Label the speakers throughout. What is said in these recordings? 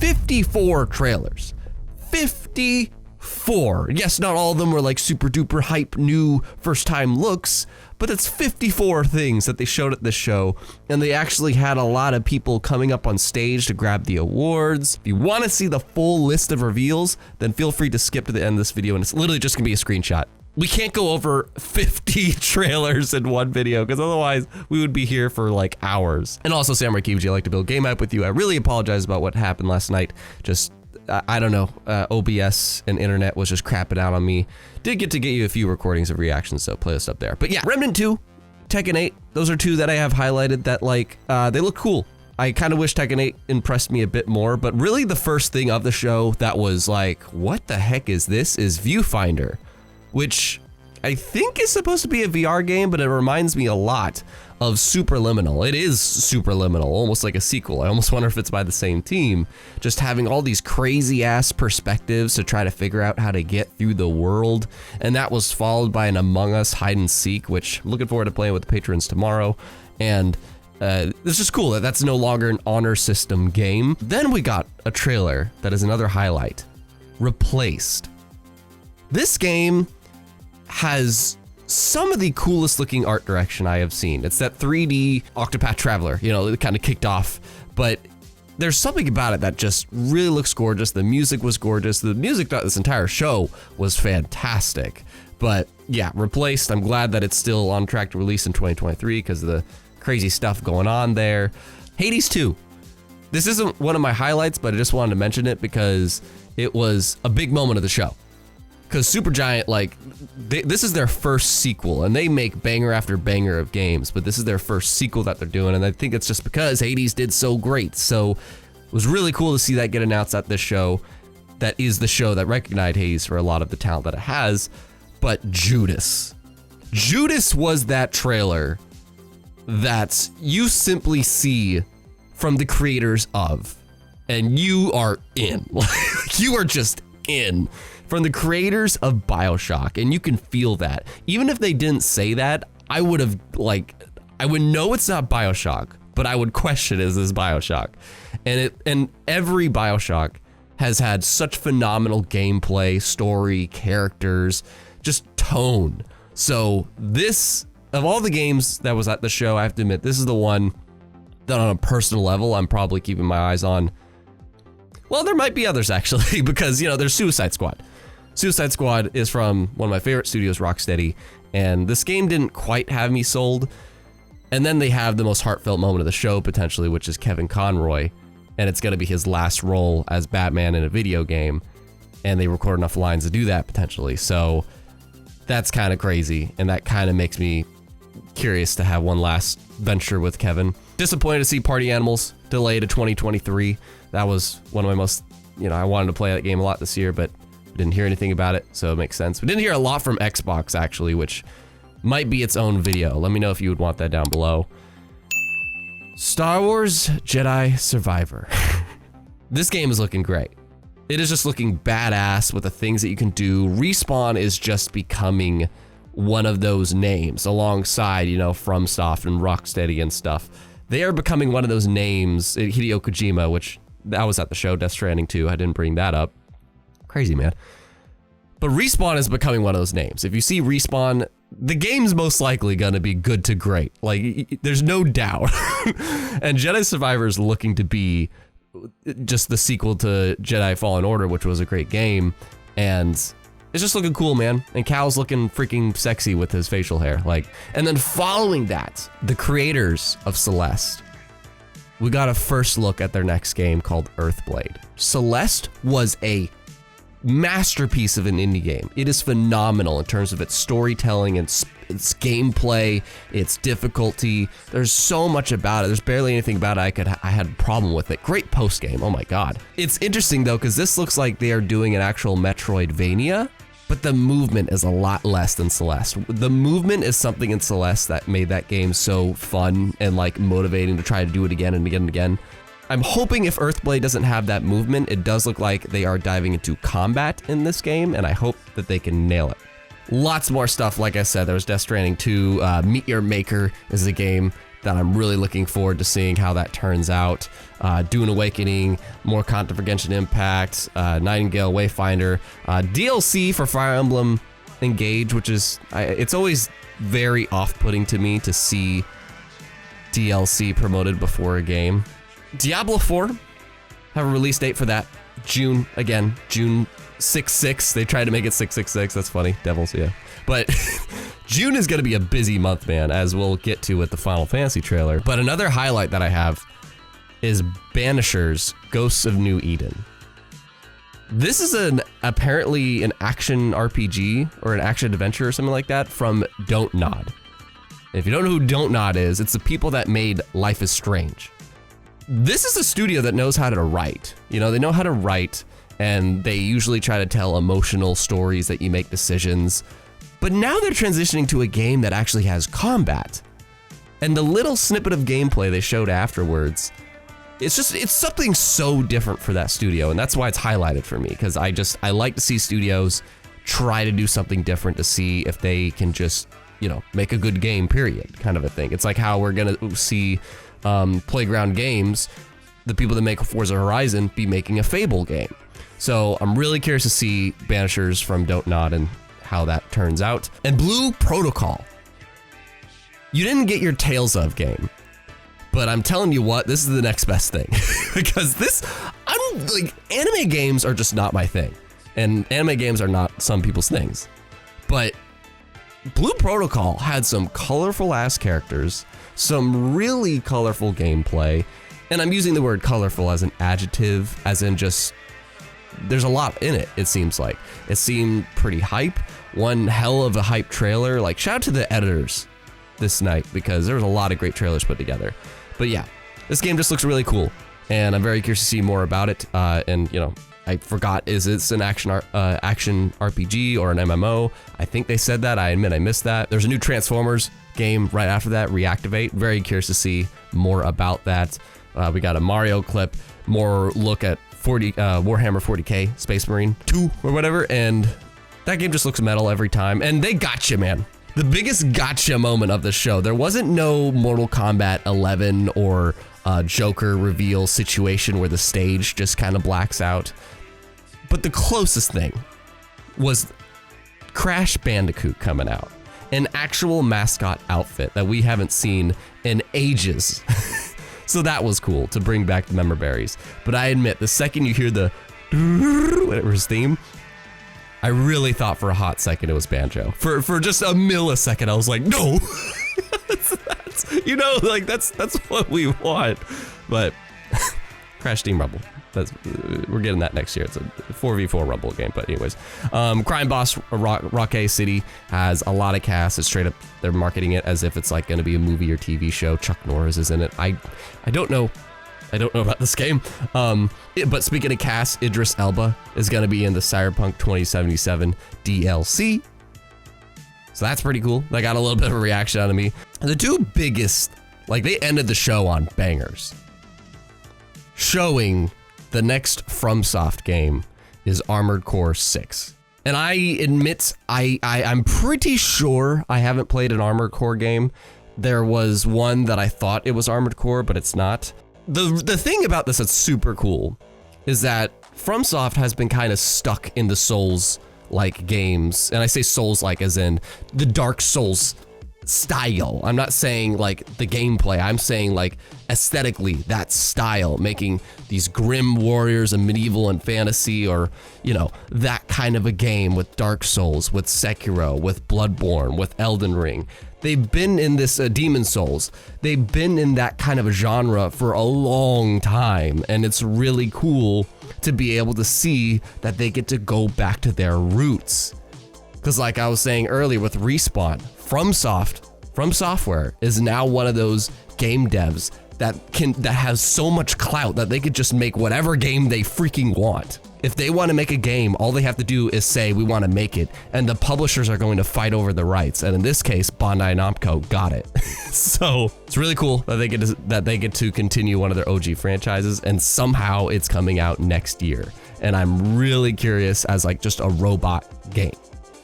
Speaker 1: 54 trailers. 54. Yes, not all of them were like super duper hype new first time looks, but it's 54 things that they showed at this show, and they actually had a lot of people coming up on stage to grab the awards. If you want to see the full list of reveals, then feel free to skip to the end of this video, and it's literally just gonna be a screenshot. We can't go over 50 trailers in one video, because otherwise we would be here for like hours. And also, Samurai Kibiji, I like to build game hype with you. I really apologize about what happened last night. Just, I don't know, OBS and internet was just crapping out on me. Did get you a few recordings of reactions, so playlist up there. But yeah, Remnant 2, Tekken 8, those are two that I have highlighted that like, they look cool. I kind of wish Tekken 8 impressed me a bit more, but really the first thing of the show that was like, what the heck is this, is Viewfinder, which I think is supposed to be a VR game, but it reminds me a lot of Superliminal. It is Superliminal, almost like a sequel. I almost wonder if it's by the same team, just having all these crazy ass perspectives to try to figure out how to get through the world. And that was followed by an Among Us hide and seek, which I'm looking forward to playing with the patrons tomorrow. And it's just cool that that's no longer an honor system game. Then we got a trailer that is another highlight, Replaced. This game has some of the coolest looking art direction I have seen. It's that 3D Octopath Traveler, you know, it kind of kicked off, but there's something about it that just really looks gorgeous. The music was gorgeous. The music throughout this entire show was fantastic. But yeah, Replaced, I'm glad that it's still on track to release in 2023 because of the crazy stuff going on there. Hades 2. This isn't one of my highlights, but I just wanted to mention it because it was a big moment of the show. Because Supergiant, like, this is their first sequel, and they make banger after banger of games, but this is their first sequel that they're doing, and I think it's just because Hades did so great. So it was really cool to see that get announced at this show. That is the show that recognized Hades for a lot of the talent that it has. But Judas was that trailer that you simply see from the creators of, and you are in. You are just in. From the creators of BioShock, and you can feel that. Even if they didn't say that, I would have, like, I would know it's not BioShock, but I would question, is this BioShock? And every BioShock has had such phenomenal gameplay, story, characters, just tone. So this, of all the games that was at the show, I have to admit, this is the one that on a personal level, I'm probably keeping my eyes on. Well, there might be others actually, because, you know, there's Suicide Squad. Suicide Squad is from one of my favorite studios, Rocksteady, and this game didn't quite have me sold. And then they have the most heartfelt moment of the show, potentially, which is Kevin Conroy, and it's gonna be his last role as Batman in a video game, and they record enough lines to do that, potentially. So that's kind of crazy, and that kind of makes me curious to have one last venture with Kevin. Disappointed to see Party Animals delayed to 2023. That was one of my most, you know, I wanted to play that game a lot this year, but didn't hear anything about it, so it makes sense. We didn't hear a lot from Xbox, actually, which might be its own video. Let me know if you would want that down below. Star Wars Jedi Survivor. This game is looking great. It is just looking badass with the things that you can do. Respawn is just becoming one of those names alongside, you know, FromSoft and Rocksteady and stuff. They are becoming one of those names. Hideo Kojima, which that was at the show, Death Stranding 2. I didn't bring that up. Crazy, man. But Respawn is becoming one of those names. If you see Respawn, the game's most likely gonna be good to great. Like, there's no doubt. And Jedi Survivor is looking to be just the sequel to Jedi Fallen Order, which was a great game. And it's just looking cool, man. And Cal's looking freaking sexy with his facial hair. Like, and then following that, the creators of Celeste, we got a first look at their next game called Earthblade. Celeste was a masterpiece of an indie game. It is phenomenal in terms of its storytelling and its gameplay, its difficulty. There's so much about it. There's barely anything about it I had a problem with it. Great post game, oh my god. It's interesting though, because this looks like they are doing an actual Metroidvania, but the movement is a lot less than Celeste. The movement is something in Celeste that made that game so fun and like motivating to try to do it again and again and again. I'm hoping if Earthblade doesn't have that movement, it does look like they are diving into combat in this game, and I hope that they can nail it. Lots more stuff, like I said, there was Death Stranding 2, Meet Your Maker is a game that I'm really looking forward to seeing how that turns out. Dune Awakening, more Content for Genshin Impact, Nightingale Wayfinder, DLC for Fire Emblem Engage, which is, it's always very off-putting to me to see DLC promoted before a game. Diablo 4, have a release date for that. June 6/6. They tried to make it 666. That's funny. Devils, yeah. But June is going to be a busy month, man, as we'll get to with the Final Fantasy trailer. But another highlight that I have is Banisher's Ghosts of New Eden. This is apparently an action RPG or an action adventure or something like that from Don't Nod. If you don't know who Don't Nod is, it's the people that made Life is Strange. This is a studio that knows how to write. You know, they know how to write, and they usually try to tell emotional stories that you make decisions. But now they're transitioning to a game that actually has combat. And the little snippet of gameplay they showed afterwards, it's something so different for that studio, and that's why it's highlighted for me, because I like to see studios try to do something different to see if they can just, you know, make a good game, period, kind of a thing. It's like how we're gonna see Playground Games, the people that make Forza Horizon, be making a Fable game. So I'm really curious to see Banishers from Don't Nod and how that turns out. And Blue Protocol. You didn't get your Tales of game, but I'm telling you what, this is the next best thing. Because anime games are just not my thing. And anime games are not some people's things. But Blue Protocol had some colorful ass characters, some really colorful gameplay, and I'm using the word colorful as an adjective, as in just, there's a lot in it, it seems like. It seemed pretty hype, one hell of a hype trailer. Like, shout out to the editors this night, because there was a lot of great trailers put together. But yeah, this game just looks really cool, and I'm very curious to see more about it. And you know, I forgot, is it an action RPG or an MMO? I think they said that. I admit I missed that. There's a new Transformers game right after that, Reactivate. Very curious to see more about that. We got a Mario clip, more look at Warhammer 40k, Space Marine 2 or whatever, and that game just looks metal every time. And they gotcha, man. The biggest gotcha moment of the show. There wasn't no Mortal Kombat 11 or Joker reveal situation where the stage just kind of blacks out. But the closest thing was Crash Bandicoot coming out. An actual mascot outfit that we haven't seen in ages. So that was cool to bring back the member berries. But I admit, the second you hear the whatever his theme, I really thought for a hot second it was Banjo. For just a millisecond, I was like, no. that's what we want. But Crash Team Rumble. We're getting that next year. It's a 4v4 Rumble game. But anyways, Crime Boss Rockay City has a lot of cast. It's straight up, they're marketing it as if it's like going to be a movie or TV show. Chuck Norris is in it. I don't know. I don't know about this game. But speaking of cast, Idris Elba is going to be in the Cyberpunk 2077 DLC. So that's pretty cool. That got a little bit of a reaction out of me. And the two biggest, like, they ended the show on bangers. Showing the next FromSoft game is Armored Core 6. And I admit, I'm pretty sure I haven't played an Armored Core game. There was one that I thought it was Armored Core, but it's not. The thing about this that's super cool is that FromSoft has been kind of stuck in the Souls-like games. And I say Souls-like as in the Dark Souls style. I'm not saying like the gameplay, I'm saying like aesthetically that style, making these grim warriors and medieval and fantasy, or you know, that kind of a game with Dark Souls, with Sekiro, with Bloodborne, with Elden Ring. They've been in this Demon Souls. They've been in that kind of a genre for a long time, and it's really cool to be able to see that they get to go back to their roots. Because like I was saying earlier with Respawn, From Software is now one of those game devs that has so much clout that they could just make whatever game they freaking want. If they want to make a game, all they have to do is say, we want to make it, and the publishers are going to fight over the rights. And in this case, Bandai Namco got it. So it's really cool that they get to continue one of their OG franchises, and somehow it's coming out next year. And I'm really curious as like just a robot game,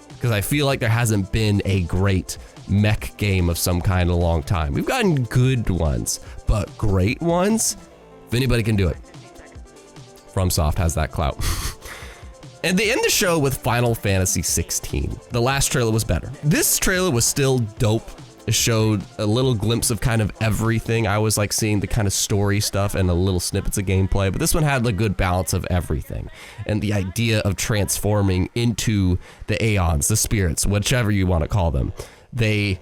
Speaker 1: because I feel like there hasn't been a great mech game of some kind in a long time. We've gotten good ones, but great ones, if anybody can do it, FromSoft has that clout. And they end the show with Final Fantasy 16. The last trailer was better. This trailer was still dope. It showed a little glimpse of kind of everything. I was like seeing the kind of story stuff and a little snippets of gameplay, but this one had a good balance of everything. And the idea of transforming into the Aeons, the spirits, whichever you want to call them, they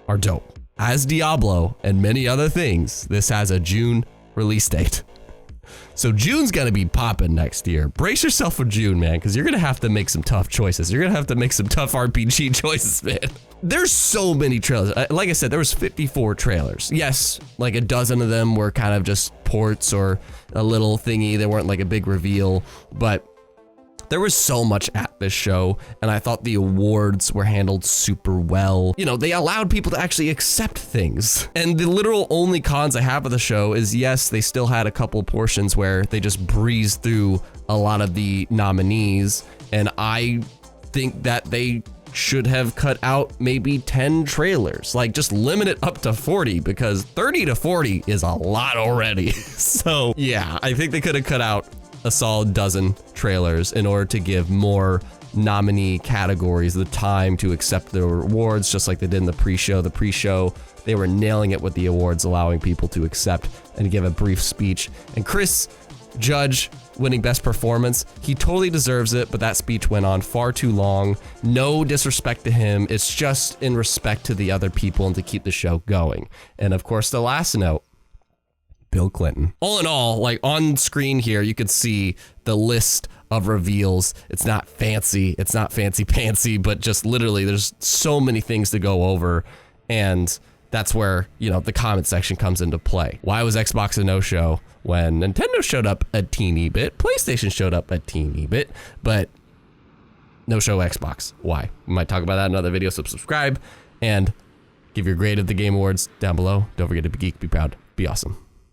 Speaker 1: are dope. As Diablo and many other things, this has a June release date. So June's gonna be popping next year. Brace yourself for June, man, because you're gonna have to make some tough choices. You're gonna have to make some tough RPG choices, man. There's so many trailers. Like I said, there was 54 trailers. Yes, like a dozen of them were kind of just ports or a little thingy. They weren't like a big reveal, but there was so much at this show, and I thought the awards were handled super well. You know, they allowed people to actually accept things. And the literal only cons I have of the show is, yes, they still had a couple portions where they just breezed through a lot of the nominees, and I think that they should have cut out maybe 10 trailers, like just limit it up to 40, because 30 to 40 is a lot already. So yeah, I think they could have cut out a solid dozen trailers in order to give more nominee categories the time to accept their awards, just like they did in the pre-show. The pre-show, they were nailing it with the awards, allowing people to accept and give a brief speech. And Chris Judge winning Best Performance, he totally deserves it, but that speech went on far too long. No disrespect to him, it's just in respect to the other people and to keep the show going. And of course, the last note, Bill Clinton. All in all, like on screen here, you could see the list of reveals. It's not fancy pantsy, but just literally there's so many things to go over, and that's where, you know, the comment section comes into play. Why was Xbox a no-show when Nintendo showed up a teeny bit, PlayStation showed up a teeny bit, but no-show Xbox? Why? We might talk about that in another video, so subscribe and give your grade at the Game Awards down below. Don't forget to be geek, be proud, be awesome.